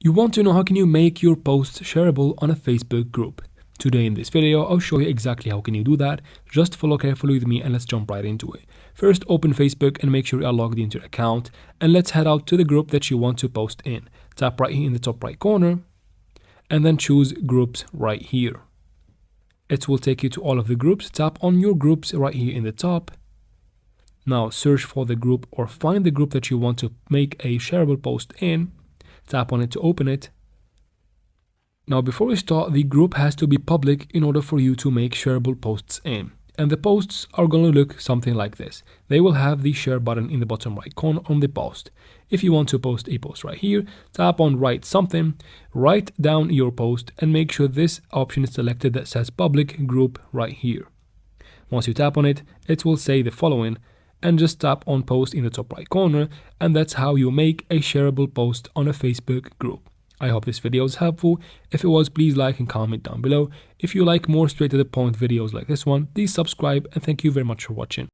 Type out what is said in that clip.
You want to know how can you make your posts shareable on a Facebook group. Today in this video, I'll show you exactly how can you do that. Just follow carefully with me and let's jump right into it. First, open Facebook and make sure you are logged into your account. And let's head out to the group that you want to post in. Tap right here in the top right corner and then choose groups right here. It will take you to all of the groups. Tap on your groups right here in the top. Now search for the group or find the group that you want to make a shareable post in. Tap on it to open it. Now before we start, the group has to be public in order for you to make shareable posts in. And the posts are going to look something like this. They will have the share button in the bottom right corner on the post. If you want to post a post right here, tap on write something, write down your post and make sure this option is selected that says public group right here. Once you tap on it, it will say the following and just tap on post in the top right corner, and that's how you make a shareable post on a Facebook group. I hope this video was helpful. If it was, please like and comment down below. If you like more straight to the point videos like this one, please subscribe and thank you very much for watching.